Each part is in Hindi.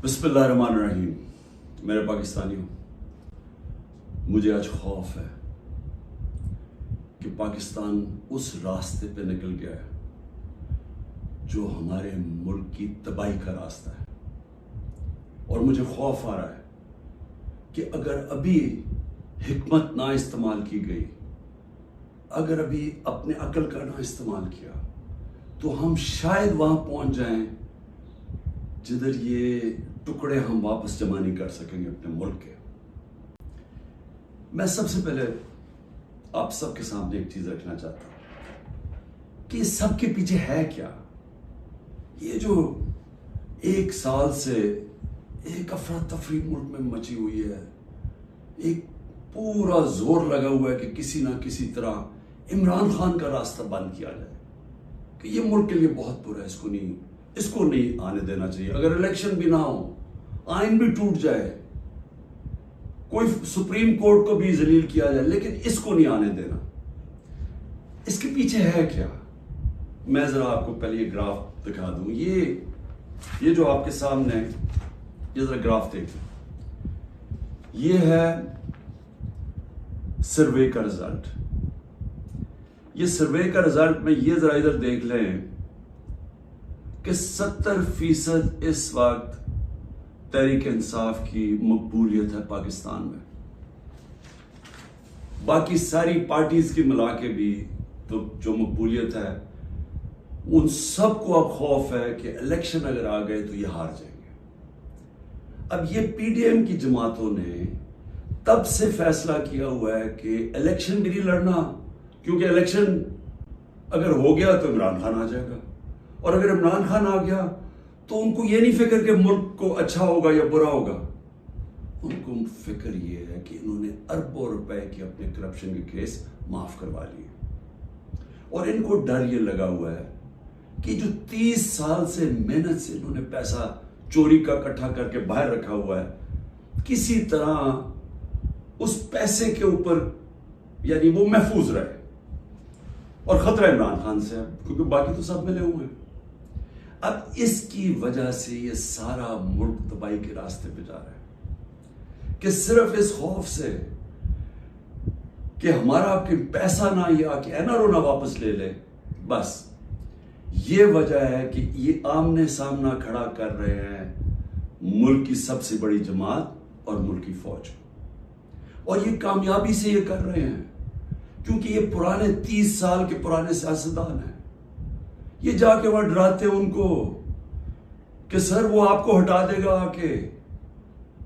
बिस्मिल्लाहिर्रहमानिर्रहीम। मेरे पाकिस्तानियों, मुझे आज खौफ है कि पाकिस्तान उस रास्ते पे निकल गया है जो हमारे मुल्क की तबाही का रास्ता है। और मुझे खौफ आ रहा है कि अगर अभी हिकमत ना इस्तेमाल की गई, अगर अभी अपने अकल का ना इस्तेमाल किया, तो हम शायद वहां पहुंच जाएं जिधर ये टुकड़े हम वापस जमा नहीं कर सकेंगे अपने मुल्क के। मैं सबसे पहले आप सबके सामने एक चीज रखना चाहता हूं कि इस सब के पीछे है क्या। ये जो एक साल से एक अफरा तफरी मुल्क में मची हुई है, एक पूरा जोर लगा हुआ है कि किसी ना किसी तरह इमरान खान का रास्ता बंद किया जाए, कि ये मुल्क के लिए बहुत बुरा है, इसको नहीं आने देना चाहिए। अगर इलेक्शन भी ना हो, आइन भी टूट जाए, कोई सुप्रीम कोर्ट को भी जलील किया जाए, लेकिन इसको नहीं आने देना। इसके पीछे है क्या? मैं जरा आपको पहले ये ग्राफ दिखा दूं। ये जो आपके सामने, ये जरा ग्राफ देखिए। ये है सर्वे का रिजल्ट। ये सर्वे का रिजल्ट में ये जरा इधर देख लें कि 70% इस वक्त तहरीक इंसाफ की मकबूलियत है पाकिस्तान में। बाकी सारी पार्टीज की मिला के भी तो जो मकबूलियत है, उन सबको अब खौफ है कि इलेक्शन अगर आ गए तो ये हार जाएंगे। अब ये पीडीएम की जमातों ने तब से फैसला किया हुआ है कि इलेक्शन भी नहीं लड़ना, क्योंकि इलेक्शन अगर हो गया तो इमरान खान आ जाएगा, और अगर इमरान खान आ गया तो उनको ये नहीं फिक्र कि मुल्क को अच्छा होगा या बुरा होगा। उनको फिक्र ये है कि इन्होंने अरबों रुपए के अपने करप्शन के केस माफ करवा लिए, और इनको डर ये लगा हुआ है कि जो 30 साल से मेहनत से इन्होंने पैसा चोरी का इकट्ठा करके बाहर रखा हुआ है, किसी तरह उस पैसे के ऊपर यानी वो महफूज रहे। और खतरा इमरान खान से है, क्योंकि बाकी तो सब मिले हुए हैं। अब इसकी वजह से ये सारा मुल्क तबाही के रास्ते पे जा रहा है, कि सिर्फ इस खौफ से कि हमारा आपके पैसा ना ये आके एनआरओ ना वापस ले ले, बस ये वजह है कि ये आमने सामना खड़ा कर रहे हैं मुल्क की सबसे बड़ी जमात और मुल्क की फौज। और ये कामयाबी से ये कर रहे हैं क्योंकि ये पुराने 30 साल के पुराने सियासतदान हैं। ये जाके वहां डराते हैं उनको कि सर वो आपको हटा देगा आके।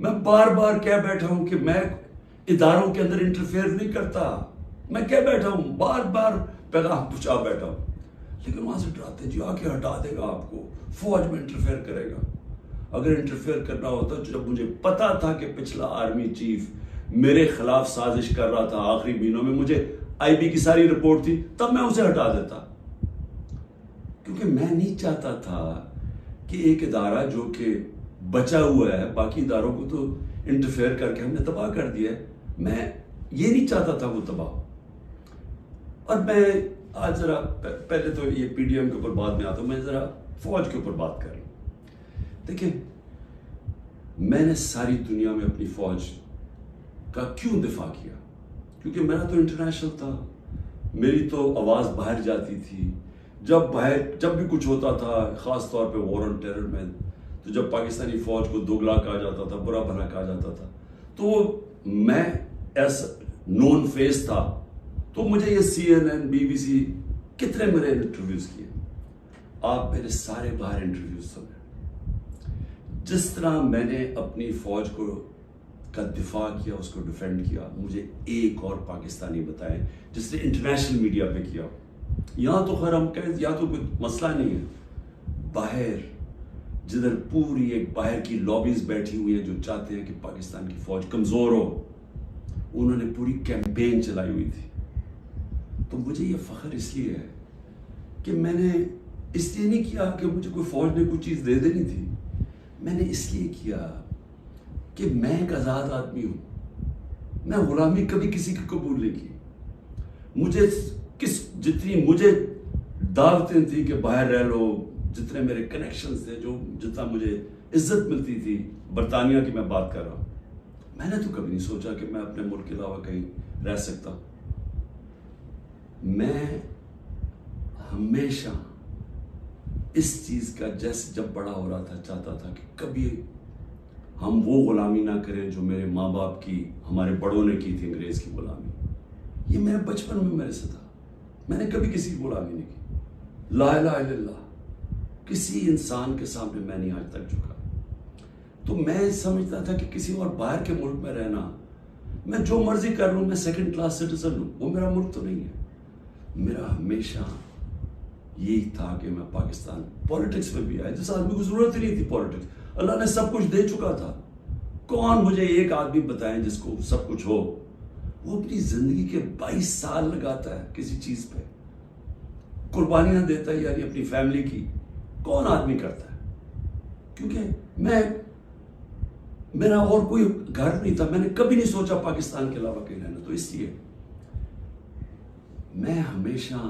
मैं बार बार कह बैठा हूं कि मैं इदारों के अंदर इंटरफेयर नहीं करता, मैं कह बैठा हूं, बार बार पैगाम पहुंचा बैठा हूं, लेकिन वहां से डराते जी आके हटा देगा आपको, फौज में इंटरफेयर करेगा। अगर इंटरफेयर करना होता, जब मुझे पता था कि पिछला आर्मी चीफ मेरे खिलाफ साजिश कर रहा था, आखिरी महीनों में मुझे आईबी की सारी रिपोर्ट थी, तब मैं उसे हटा देता, क्योंकि मैं नहीं चाहता था कि एक इदारा जो कि बचा हुआ है, बाकी इदारों को तो इंटरफेयर करके हमने तबाह कर दिया है, मैं ये नहीं चाहता था वो तबाह। और मैं आज जरा पहले तो ये पीडीएम के ऊपर बाद में आता हूं, मैं जरा फौज के ऊपर बात कर लूं। देखिए, मैंने सारी दुनिया में अपनी फौज का क्यों दिफा किया? क्योंकि मेरा तो इंटरनेशनल था, मेरी तो आवाज बाहर जाती थी। जब भी कुछ होता था, खास तौर पे वॉर ऑन टेरर में, तो जब पाकिस्तानी फौज को दोगला कहा जाता था, बुरा भला कहा जाता था, तो मैं एज नोन फेस था, तो मुझे ये CNN, BBC कितने मेरे इंटरव्यूज किए। आप मेरे सारे बाहर इंटरव्यूज सुने। जिस तरह मैंने अपनी फौज का दिफा किया, उसको डिफेंड किया, मुझे एक और पाकिस्तानी बताएं जिसने इंटरनेशनल मीडिया पे किया। यहां तो खैर हम कहें, या तो कोई मसला नहीं है, बाहर जिधर पूरी एक बाहर की लॉबीज बैठी हुई है जो चाहते हैं कि पाकिस्तान की फौज कमजोर हो, उन्होंने पूरी कैंपेन चलाई हुई थी। तो मुझे ये फख्र इसलिए है कि मैंने इसलिए नहीं किया कि मुझे कोई फौज ने कोई चीज दे देनी थी, मैंने इसलिए किया कि मैं एक आजाद आदमी हूं। मैं गुलामी कभी किसी की कबूल नहीं की। जितनी मुझे दावतें थी कि बाहर रह लो, जितने मेरे कनेक्शंस थे, जो जितना मुझे इज्जत मिलती थी, बरतानिया की मैं बात कर रहा हूं, मैंने तो कभी नहीं सोचा कि मैं अपने मुल्क के अलावा कहीं रह सकता। मैं हमेशा इस चीज का, जैसे जब बड़ा हो रहा था, चाहता था कि कभी हम वो गुलामी ना करें जो मेरे माँ बाप की, हमारे बड़ों ने की थी, अंग्रेज की गुलामी। ये मेरे बचपन में मेरे से था। मैंने कभी किसी की गुलामी नहीं की। ला इलाहा इल्लल्लाह, किसी इंसान के सामने मैं नहीं आज तक झुका। तो मैं समझता था कि किसी और बाहर के मुल्क में रहना, मैं जो मर्जी कर लूं, मैं सेकंड क्लास सिटीजन हूं, वो मेरा मुल्क तो नहीं है। मेरा हमेशा यही था कि मैं पाकिस्तान, पॉलिटिक्स में भी आया जिस आदमी को जरूरत ही नहीं थी पॉलिटिक्स, अल्लाह ने सब कुछ दे चुका था। कौन मुझे एक आदमी बताएं जिसको सब कुछ हो, वो अपनी जिंदगी के 22 साल लगाता है किसी चीज पे, कुर्बानियां देता है, यानी अपनी फैमिली की। कौन आदमी करता है? क्योंकि मेरा और कोई घर नहीं था, मैंने कभी नहीं सोचा पाकिस्तान के अलावा कहीं रहना। तो इसलिए मैं हमेशा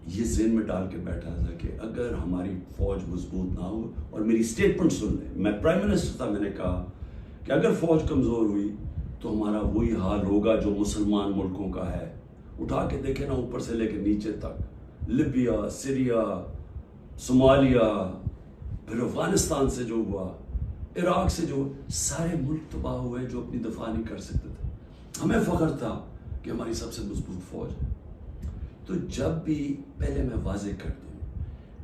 ये ज़हन में डाल के बैठा था कि अगर हमारी फौज मजबूत ना हो, और मेरी स्टेटमेंट सुन ले, मैं प्राइम मिनिस्टर था, मैंने कहा कि अगर फौज कमजोर हुई तो हमारा वही हाल होगा जो मुसलमान मुल्कों का है। उठा के देखे ना, ऊपर से लेकर नीचे तक, लिबिया, सीरिया, सोमालिया, फिर अफगानिस्तान से जो हुआ, इराक से जो, सारे मुल्क तबाह हुए जो अपनी दफा नहीं कर सकते थे। हमें फख्र था कि हमारी सबसे मजबूत फौज है। तो जब भी, पहले मैं वाजे कर दूं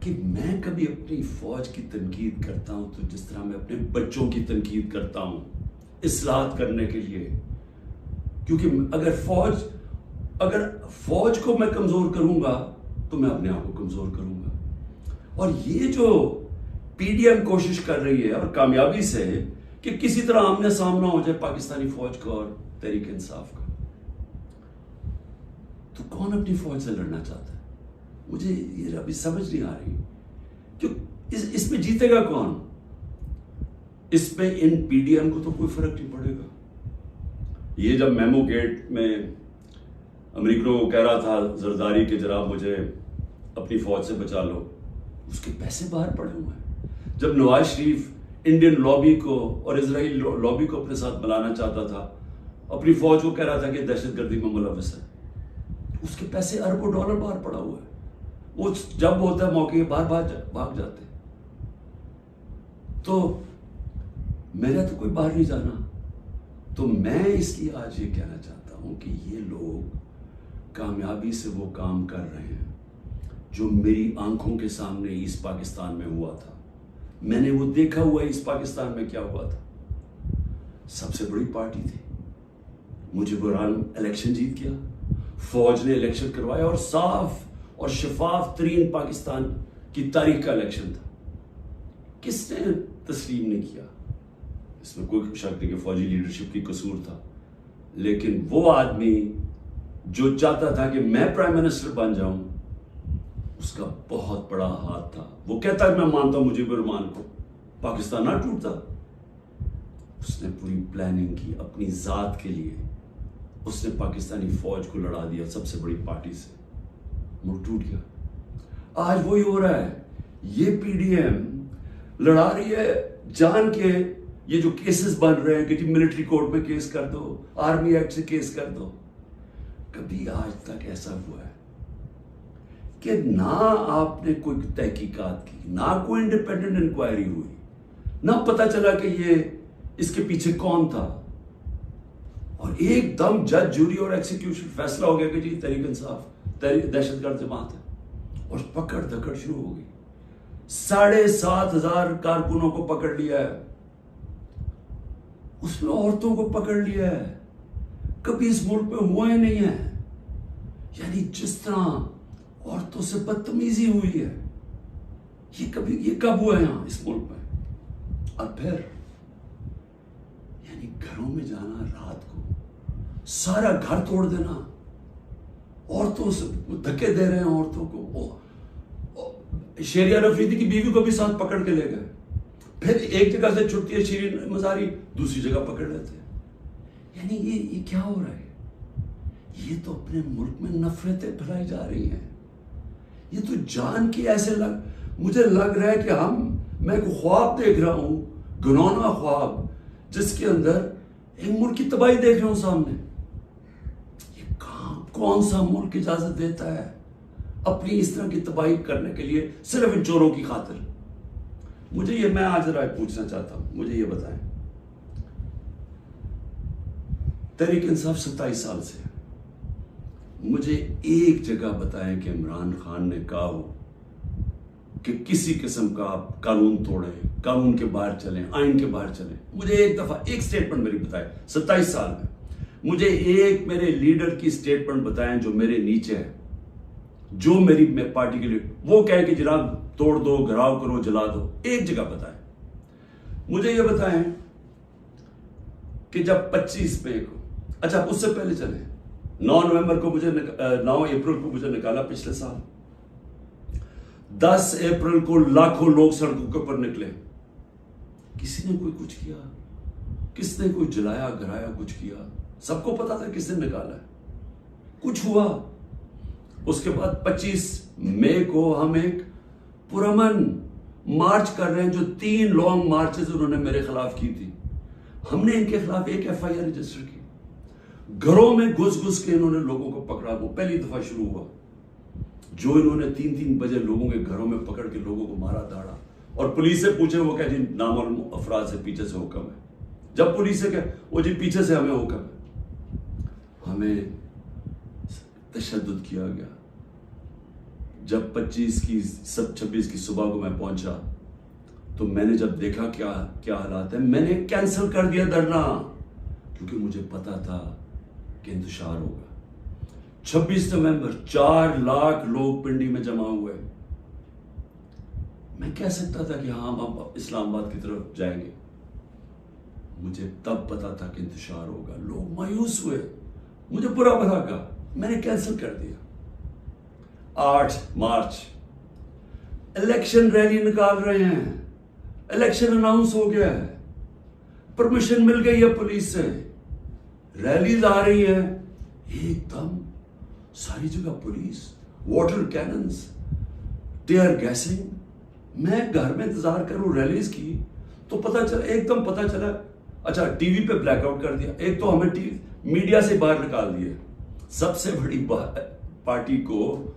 कि मैं कभी अपनी फौज की तनकीद करता हूं तो जिस तरह मैं अपने बच्चों की तनकीद करता हूं, इस्लाहत करने के लिए। क्योंकि अगर फौज को मैं कमजोर करूंगा तो मैं अपने आप को कमजोर करूंगा। और ये जो पीडीएम कोशिश कर रही है, और कामयाबी से, कि किसी तरह आमने सामना हो जाए पाकिस्तानी फौज का और तहरीक इंसाफ का, तो कौन अपनी फौज से लड़ना चाहता है? मुझे ये अभी समझ नहीं आ रही कि इसमें जीतेगा कौन? इसमें इन पीडीएम को तो कोई फर्क नहीं पड़ेगा। ये जब मेमो गेट में अमरीका को कह रहा था जरदारी कि जनाब मुझे अपनी फौज से बचा लो, उसके पैसे बाहर पड़े हुए हैं। जब नवाज शरीफ इंडियन लॉबी को और इजराइल लॉबी को अपने साथ बुलाना चाहता था, अपनी फौज को कह रहा था कि दहशतगर्दी में मुलविस है, उसके पैसे अरबों डॉलर बाहर पड़ा हुआ है। वो जब होता है मौके बाहर भाग जाते। तो मेरा तो कोई बाहर नहीं जाना। तो मैं इसलिए आज ये कहना चाहता हूं कि ये लोग कामयाबी से वो काम कर रहे हैं जो मेरी आंखों के सामने ईस्ट पाकिस्तान में हुआ था। मैंने वो देखा हुआ ईस्ट पाकिस्तान में क्या हुआ था। सबसे बड़ी पार्टी थी, मुजीबुर इलेक्शन जीत गया, फौज ने इलेक्शन करवाया, और साफ और शफाफ तरीन पाकिस्तान की तारीख का इलेक्शन था। किसने तस्लीम नहीं किया? इसमें कोई शक नहीं कि फौजी लीडरशिप की कसूर था। लेकिन वो आदमी जो चाहता था कि मैं प्राइम मिनिस्टर बन जाऊं, उसका बहुत बड़ा हाथ था। वो कहता है मैं मानता हूं मुजीबुर रहमान को, पाकिस्तान ना टूटता। उसने पूरी प्लानिंग की अपनी जात के लिए। उसने पाकिस्तानी फौज को लड़ा दिया सबसे बड़ी पार्टी से, मुल्क टूट गया। आज वही हो रहा है। ये पीडीएम लड़ा रही है जान के। ये जो केसेस बन रहे हैं कि जी मिलिट्री कोर्ट में केस कर दो, आर्मी एक्ट से केस कर दो, कभी आज तक ऐसा हुआ है कि ना आपने कोई तहकीकात की, ना कोई इंडिपेंडेंट इंक्वायरी हुई, ना पता चला कि ये इसके पीछे कौन था, और एकदम जज, जूरी और एग्जीक्यूशन फैसला हो गया कि जी तहरीक इंसाफ दहशतगर्द जमात है, और पकड़ धकड़ शुरू हो गई। 7,500 कारकुनों को पकड़ लिया है, उसमें औरतों को पकड़ लिया है। कभी इस मुल्क में हुआ ही नहीं है। यानी जिस तरह औरतों से बदतमीजी हुई है, ये कब हुआ है यहां इस मुल्क में? और फिर यानी घरों में जाना रात को, सारा घर तोड़ देना, औरतों से धक्के दे रहे हैं औरतों को। शेरिया अफरीदी की बीवी को भी साथ पकड़ के ले गए। फिर एक जगह से छुट्टी है शीरीन मजारी, दूसरी जगह पकड़ लेते हैं। यानी ये क्या हो रहा है? ये तो अपने मुल्क में नफरतें फैलाई जा रही हैं। ये तो जान की ऐसे मुझे लग रहा है कि हम मैं एक ख्वाब देख रहा हूं, घिनौना ख्वाब, जिसके अंदर एक मुल्क की तबाही देख रहा हूं सामने। ये कौन सा मुल्क इजाजत देता है अपनी इस तरह की तबाही करने के लिए, सिर्फ इन चोरों की खातिर? मैं आज जरा पूछना चाहता हूं, मुझे ये बताएं, तहरीक इंसाफ 27 साल से है, मुझे एक जगह बताएं कि इमरान खान ने कहा हो कि किसी किस्म का आप कानून तोड़ें, कानून के बाहर चलें, आइन के बाहर चलें। मुझे एक दफा एक स्टेटमेंट मेरी बताएं 27 साल में, मुझे एक मेरे लीडर की स्टेटमेंट बताएं जो मेरे नीचे है, जो मेरी पार्टी के लिए वो कहे कि जनाब तोड़ दो, घराव करो, जला दो। एक जगह बताएं। मुझे ये बताएं कि जब 25 मई को, अच्छा उससे पहले चले, 9 नवंबर को मुझे 9 अप्रैल को मुझे निकाला पिछले साल, 10 अप्रैल को लाखों लोग सड़कों के ऊपर निकले, किसी ने कोई कुछ किया? किसने कोई जलाया, गिराया, कुछ किया? सबको पता था किसने निकाला है, कुछ हुआ? उसके बाद 25 मई को हम एक पुरअमन मार्च कर रहे हैं, जो 3 लॉन्ग मार्चेस उन्होंने मेरे खिलाफ की थी। हमने इनके खिलाफ एक FIR रजिस्टर की। घरों में घुस घुस के इन्होंने लोगों को पकड़ा, वो पहली दफा शुरू हुआ, जो इन्होंने 3-3 बजे लोगों के घरों में पकड़ के लोगों को मारा, दाड़ा। और पुलिस से पूछे, वो कहे जी नामालूम अफराद से पीछे से हुक्म है। जब पुलिस से कहे, वो जी पीछे से हमें हुक्म है। हमें तशद्दुद किया गया। जब 26 की सुबह को मैं पहुंचा, तो मैंने जब देखा क्या हालात है, मैंने कैंसिल कर दिया धरना, क्योंकि मुझे पता था कि इंतशार होगा। 26 नवंबर 4 लाख लोग पिंडी में जमा हुए। मैं कह सकता था कि हाँ, हम अब इस्लामाबाद की तरफ जाएंगे। मुझे तब पता था कि इंतशार होगा। लोग मायूस हुए, मुझे बुरा भला कहा, मैंने कैंसिल कर दिया। 8 मार्च इलेक्शन रैली निकाल रहे हैं, इलेक्शन अनाउंस हो गया है, परमिशन मिल गई है पुलिस से, रैलीज आ रही है, एकदम सारी जगह police, water cannons, tear gassing. मैं घर में इंतजार करूं रैलीज की, तो एकदम पता चला, अच्छा टीवी पे ब्लैकआउट कर दिया। एक तो हमें मीडिया से बाहर निकाल दिया, सबसे बड़ी पार्टी को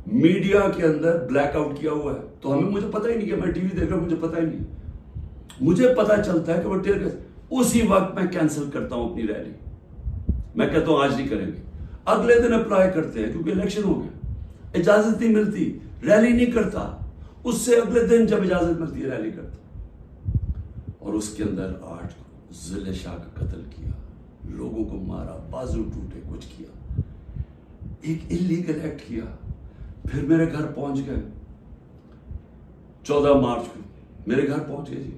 मीडिया के अंदर ब्लैकआउट किया हुआ है, तो मुझे पता ही नहीं कि मैं टीवी देख रहा हूं, मुझे पता ही नहीं। मुझे पता चलता है कि वो टीयर गैस, उसी वक्त मैं कैंसिल करता हूं अपनी रैली। मैं कहता हूं आज नहीं करेंगे, अगले दिन अप्लाई करते हैं, क्योंकि इलेक्शन हो गया, इजाजत नहीं मिलती, रैली नहीं करता। उससे अगले दिन जब इजाजत मिलती है, रैली करता। और उसके अंदर 8 जिले शाह का कत्ल किया, लोगों को मारा, बाजू टूटे, कुछ किया, एक इलीगल एक्ट किया। फिर मेरे घर पहुंच गए 14 मार्च को, मेरे घर पहुंच गए जी।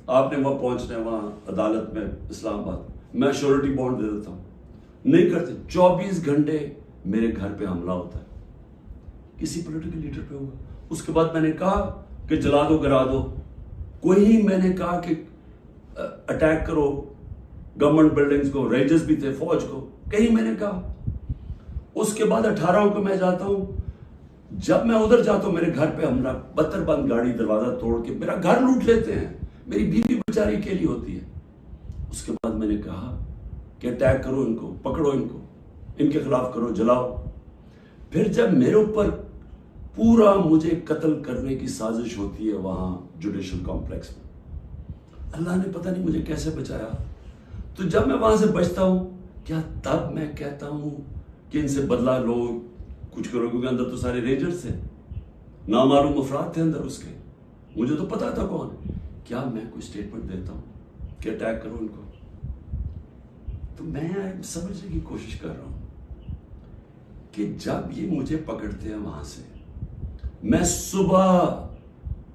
आपने वहां पहुंचना है, वहां अदालत में इस्लामाबाद, मैं श्योरिटी बॉन्ड दे देता हूं, नहीं करते। 24 घंटे मेरे घर पे हमला होता है, किसी पॉलिटिकल लीडर पे हुआ। उसके बाद मैंने कहा कि जला दो, गिरा दो, कोई मैंने कहा कि अटैक करो गवर्नमेंट बिल्डिंग्स को, रेंजर्स भी थे, फौज को, कहीं मैंने कहा। उसके बाद 18 को मैं जाता हूं, जब मैं उधर जाता हूं मेरे घर पे हमला, बत्तरबंद गाड़ी दरवाजा तोड़ के मेरा घर लूट लेते हैं, मेरी बीवी बेचारी अकेली होती है। उसके बाद मैंने कहा कि अटैक करो इनको, पकड़ो इनको, इनके खिलाफ करो, जलाओ। फिर जब मेरे ऊपर पूरा मुझे कत्ल करने की साजिश होती है वहां जुडिशल कॉम्प्लेक्स में, अल्लाह ने पता नहीं मुझे कैसे बचाया। तो जब मैं वहां से बचता हूं, क्या तब मैं कहता हूं कि इनसे बदला लो, कुछ करो, क्योंकि अंदर तो सारे रेंजर्स थे, नामालूम अफराद थे अंदर उसके, मुझे तो पता था कौन है। क्या मैं कोई स्टेटमेंट देता हूं कि अटैक करो इनको? तो मैं समझने की कोशिश कर रहा हूं कि जब ये मुझे पकड़ते हैं वहां से, मैं सुबह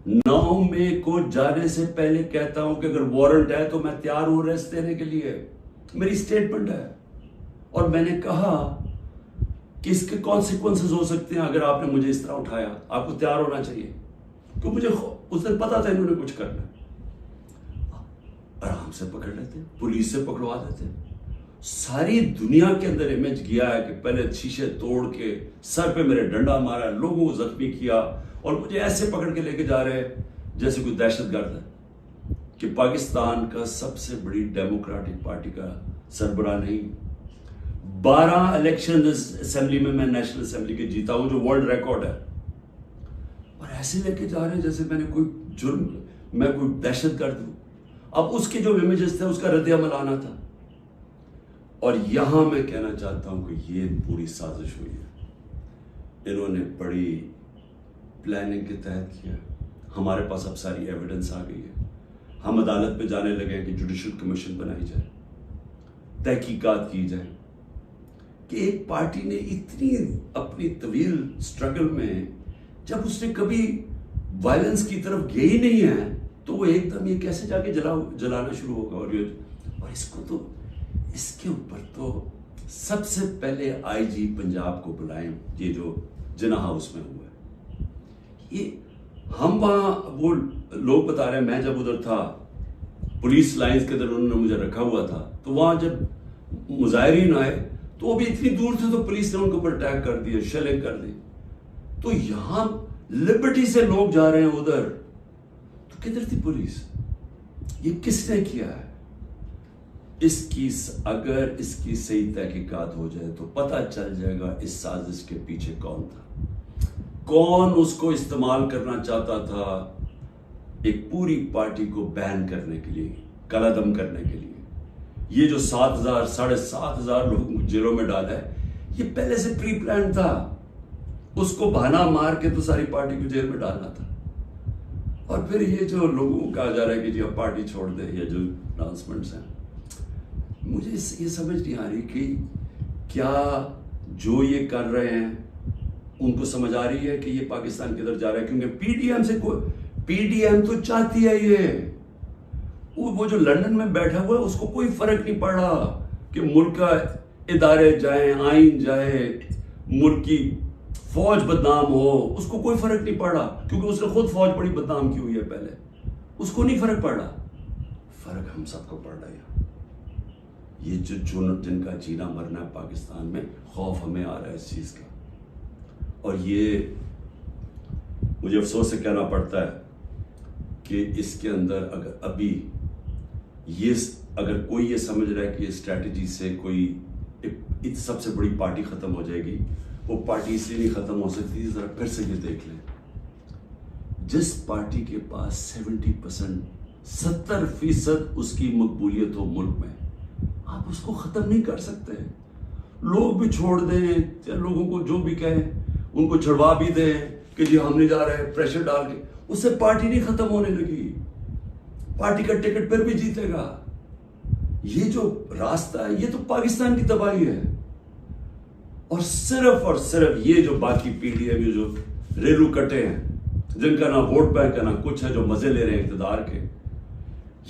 9 मई को जाने से पहले कहता हूं कि अगर वारंट है तो मैं तैयार हूं अरेस्ट देने के लिए, मेरी स्टेटमेंट है। और मैंने कहा कि इसके कॉन्सिक्वेंसेस हो सकते हैं अगर आपने मुझे इस तरह उठाया, आपको तैयार होना चाहिए, क्योंकि मुझे उस दिन पता था इन्होंने कुछ करना। आराम से पकड़ लेते, पुलिस से पकड़वा देते। सारी दुनिया के अंदर इमेज गया है कि पहले शीशे तोड़ के सर पे मेरे डंडा मारा, लोगों को जख्मी किया, और मुझे ऐसे पकड़ के लेके जा रहे हैं जैसे कोई दहशतगर्द है कि पाकिस्तान का सबसे बड़ी डेमोक्रेटिक पार्टी का सरबराह नहीं। 12 इलेक्शन असेंबली में मैं नेशनल असेंबली के जीता हूं, जो वर्ल्ड रिकॉर्ड है, और ऐसे लेके जा रहे हैं जैसे मैंने कोई जुर्म, मैं कोई दहशतगर्द हूं। अब उसके जो इमेजेस थे उसका रद्द-ए-अमल आना था। और यहां मैं कहना चाहता हूं कि ये पूरी साजिश हुई है, इन्होंने बड़ी प्लानिंग के तहत किया। हमारे पास अब सारी एविडेंस आ गई है, हम अदालत पे जाने लगे हैं कि जुडिशल कमीशन बनाई जाए, तहकीकात की जाए कि एक पार्टी ने इतनी अपनी तवील स्ट्रगल में, जब उसने कभी वायलेंस की तरफ गई ही नहीं है, तो वो एकदम ये कैसे जाके जलाना शुरू होगा। और इसको तो, इसके ऊपर तो सबसे पहले आईजी पंजाब को बुलाएं, ये जो जिन्ना हाउस में हुआ है। ये हम वहां, वो लोग बता रहे हैं, मैं जब उधर था पुलिस लाइंस के अंदर उन्होंने मुझे रखा हुआ था, तो वहां जब मुजाहिरीन आए तो वो भी इतनी दूर थे तो पुलिस ने उनके ऊपर अटैक कर दिया, शेलिंग कर दी। तो यहां लिबर्टी से लोग जा रहे हैं उधर, तो किधर थी पुलिस? ये किसने किया है? अगर इसकी सही तहकीकात हो जाए तो पता चल जाएगा इस साजिश के पीछे कौन था, कौन उसको इस्तेमाल करना चाहता था एक पूरी पार्टी को बैन करने के लिए, कलादम करने के लिए। ये जो 7,000 7,500 लोग जेलों में डाला है, ये पहले से प्री प्लान था। उसको बहाना मार के तो सारी पार्टी को जेल में डालना था। और फिर ये जो लोगों को कहा जा रहा है कि जी अब पार्टी छोड़ दे, या जो अनाउंसमेंट्स हैं, मुझे ये समझ नहीं आ रही कि क्या जो ये कर रहे हैं उनको समझ आ रही है कि ये पाकिस्तान किधर जा रहा है। क्योंकि पीडीएम तो चाहती है ये, वो जो लंदन में बैठा हुआ है उसको कोई फर्क नहीं पड़ रहा कि मुल्क का इदारे जाए, आइन जाए, मुल्क की फौज बदनाम हो, उसको कोई फर्क नहीं पड़ रहा, क्योंकि उसने खुद फौज बड़ी बदनाम की हुई है पहले, उसको नहीं फर्क पड़ रहा। फर्क हम सबको पड़ रहा है। ये जो जिनका जीना मरना है पाकिस्तान में, खौफ हमें आ रहा है इस चीज का। और ये मुझे अफसोस से कहना पड़ता है कि इसके अंदर अगर कोई ये समझ रहा है कि इस स्ट्रैटेजी से कोई एक सबसे बड़ी पार्टी खत्म हो जाएगी, वो पार्टी इसलिए नहीं खत्म हो सकती। जरा फिर से ये देख लें, जिस पार्टी के पास 70% उसकी मकबूलियत हो मुल्क में, आप उसको खत्म नहीं कर सकते। लोग भी छोड़ दें, लोगों को जो भी कहें उनको छुड़वा भी दें कि जी हम नहीं जा रहे, प्रेशर डाल के, उससे पार्टी नहीं खत्म होने लगी। पार्टी का टिकट फिर भी जीतेगा। ये जो रास्ता है, ये तो पाकिस्तान की तबाही है। और सिर्फ ये जो बाकी पीडीएम, ये जो रेलू कटे हैं, जिनका ना वोट बैंक है ना कुछ है, जो मजे ले रहे हैं इक़्तिदार के,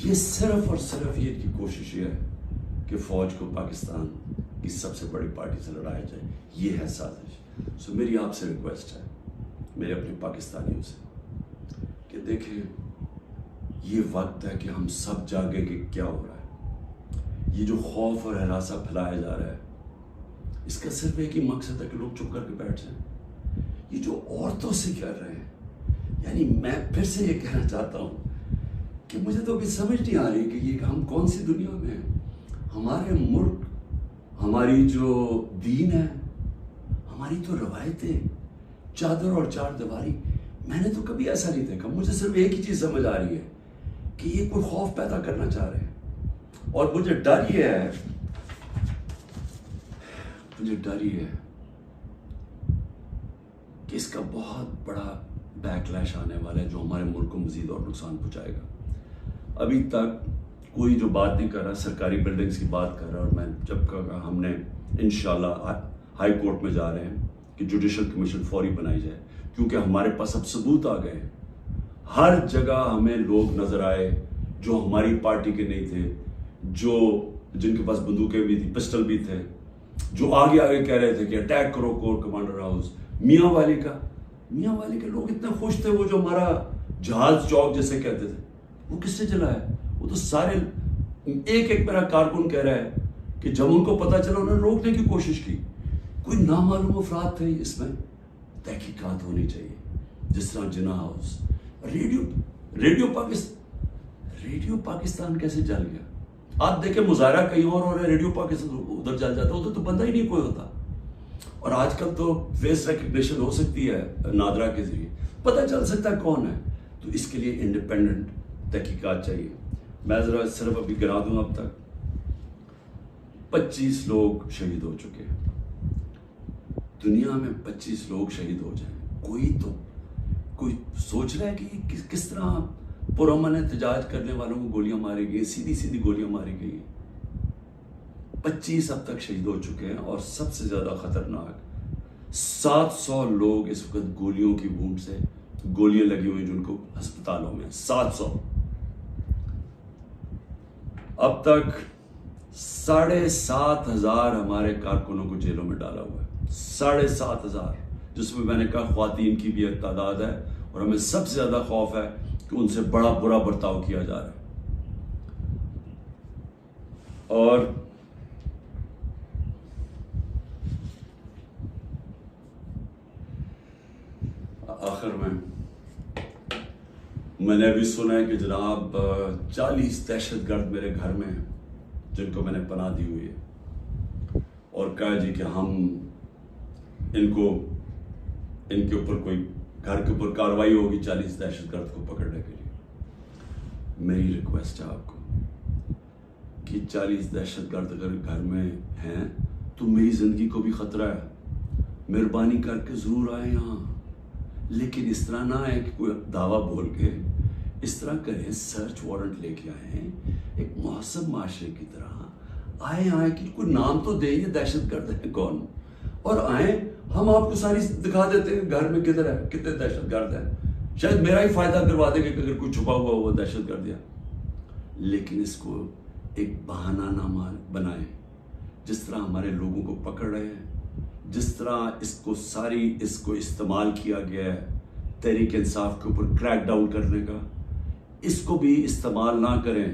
ये सिर्फ ये की कोशिश है कि फौज को पाकिस्तान की सबसे बड़ी पार्टी से लड़ाया जाए। ये है साजिश। सो मेरी आपसे रिक्वेस्ट है, मेरे अपने पाकिस्तानियों से, कि देखें, ये वक्त है कि हम सब जागे कि क्या हो रहा है। ये जो खौफ और हरासा फैलाया जा रहा है, इसका सिर्फ एक ही मकसद है कि लोग चुप करके बैठ जाएं। ये जो औरतों से कर रहे हैं, यानी मैं फिर से ये कहना चाहता हूं कि मुझे तो अभी समझ नहीं आ रही कि ये हम कौन सी दुनिया में हैं। हमारे मुल्क, हमारी जो दीन है, हमारी तो रवायतें, चादर और चार दीवारी, मैंने तो कभी ऐसा नहीं देखा। मुझे सिर्फ एक ही चीज समझ आ रही है कि ये कोई खौफ पैदा करना चाह रहे हैं। और मुझे डर ये है कि इसका बहुत बड़ा बैकलैश आने वाला है, जो हमारे मुल्क को मजीद और नुकसान पहुंचाएगा। अभी तक कोई जो बात नहीं कर रहा, सरकारी बिल्डिंग्स की बात कर रहा है। और मैं जब कहा, हमने इंशाल्लाह हाई कोर्ट में जा रहे हैं कि जुडिशल कमीशन फौरी बनाई जाए, क्योंकि हमारे पास अब सबूत आ गए हैं। हर जगह हमें लोग नजर आए जो हमारी पार्टी के नहीं थे, जिनके पास बंदूकें भी थी, पिस्टल भी थे, जो आगे कह रहे थे कि अटैक करो कोर कमांडर हाउस। मियाँ वाली के लोग इतने खुश थे, वो जो हमारा जहाज चौक जैसे कहते थे, वो किससे जलाया? वो तो सारे एक मेरा कारकुन कह रहा है कि जब उनको पता चला, उन्होंने रोकने की कोशिश की। कोई नामालूम अफराद थे। इसमें तहकीकात होनी चाहिए, जिस तरह जिन्ना हाउस, रेडियो पाकिस्तान कैसे जल गया? आप देखें मुजाहरा कहीं और हो रहा है, रेडियो पाकिस्तान उधर जल जाता है, उधर तो बंदा ही नहीं कोई होता। और आजकल तो फेस रिकग्निशन हो सकती है नादरा के जरिए, पता चल सकता है कौन है। तो इसके लिए इंडिपेंडेंट तहकीकात चाहिए। मैं जरा सिर्फ अभी गिरा दूं, अब तक 25 लोग शहीद हो चुके हैं। दुनिया में 25 लोग शहीद हो जाए, कोई सोच रहा है कि किस तरह पुरअमन एहतजाज करने वालों को गोलियां मारी गई, सीधी सीधी गोलियां मारी गई। 25 अब तक शहीद हो चुके हैं। और सबसे ज्यादा खतरनाक 700 लोग इस वक्त गोलियों की वूंड से, गोलियां लगी हुई जिनको अस्पतालों में 700। अब तक 7,500 हमारे कारकुनों को जेलों में डाला हुआ है, 7,500, जिसमें मैंने कहा ख्वातीन की भी एक तादाद है। और हमें सबसे ज्यादा खौफ है कि उनसे बड़ा बुरा बर्ताव किया जा रहा है। और आखिर में मैंने अभी सुना है कि जनाब 40 दहशतगर्द मेरे घर में हैं, जिनको मैंने पनाह दी हुई है। और कहा जी कि हम इनके ऊपर कोई घर के ऊपर कार्रवाई होगी 40 दहशतगर्द को पकड़ने के लिए। मेरी रिक्वेस्ट है आपको कि 40 दहशतगर्द अगर घर में हैं तो मेरी जिंदगी को भी खतरा है। मेहरबानी करके जरूर आए यहाँ, लेकिन इस तरह ना आए कि कोई दावा बोल के, इस तरह करें सर्च वारंट लेके आए एक मुहस्सब माशरे की तरह आए कि कोई नाम तो दे, ये दहशतगर्द है कौन, और आए हम आपको सारी दिखा देते हैं घर में किधर है, कितने दहशतगर्द हैं। शायद मेरा ही फायदा करवा देंगे कि अगर कोई छुपा हुआ वो दहशतगर्द है। लेकिन इसको एक बहाना ना बनाए। जिस तरह हमारे लोगों को पकड़ रहे हैं, जिस तरह इसको इस्तेमाल किया गया है तहरीक इंसाफ के ऊपर क्रैक डाउन करने का, इसको भी इस्तेमाल ना करें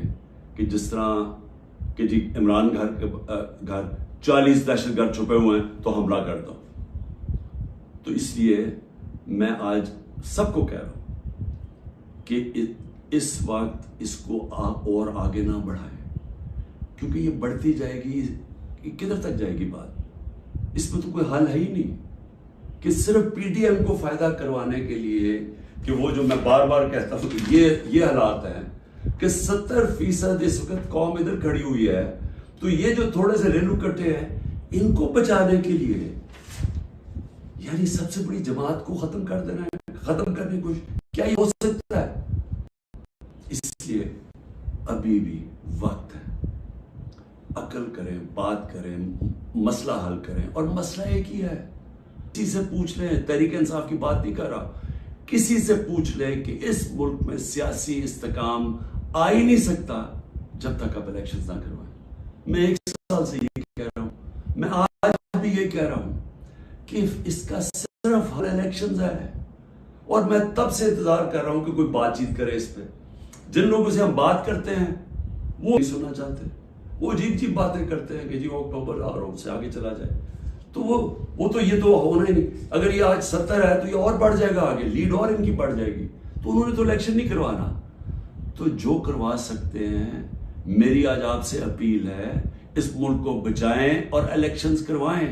कि जिस तरह कि जी इमरान घर 40 दहशतगर्द छुपे हुए हैं तो हमला कर दो। तो इसलिए मैं आज सबको कह रहा हूं कि इस वक्त इसको और आगे ना बढ़ाएं, क्योंकि ये बढ़ती जाएगी, किधर तक जाएगी बात? इसमें तो कोई हल है ही नहीं कि सिर्फ पीडीएम को फायदा करवाने के लिए, कि वो जो मैं बार बार कहता हूं कि ये हालात है कि 70% इस वक्त कौम इधर खड़ी हुई है, तो ये जो थोड़े से रेलू कट्टे हैं इनको बचाने के लिए यानी सबसे बड़ी जमात को खत्म कर देना है, खत्म करने की कोशिश, क्या ये हो सकता है? इसलिए अभी भी वक्त है, अकल करें, बात करें, मसला हल करें। और मसला एक ही है, किसी से पूछ लें, तहरीक इंसाफ की बात नहीं कर रहा, किसी से पूछ लें कि इस मुल्क में सियासी इस्तेकाम आ ही नहीं सकता जब तक आप इलेक्शन ना करवाएं। मैं 1 साल से ये कह रहा हूं, मैं आज भी ये कह रहा हूं कि इसका सिर्फ हल इलेक्शन है। और मैं तब से इंतजार कर रहा हूं कि कोई बातचीत करे इस पे। जिन लोगों से हम बात करते हैं वो नहीं सुनना चाहते, वो अजीब बातें करते हैं कि जी अक्टूबर और उससे आगे चला जाए। तो वो तो ये तो होना ही नहीं। अगर ये आज 70 है तो ये और बढ़ जाएगा आगे, लीड और इनकी बढ़ जाएगी। तो उन्होंने तो इलेक्शन नहीं करवाना। तो जो करवा सकते हैं, मेरी आज आपसे अपील है, इस मुल्क को बचाएं और इलेक्शंस करवाएं।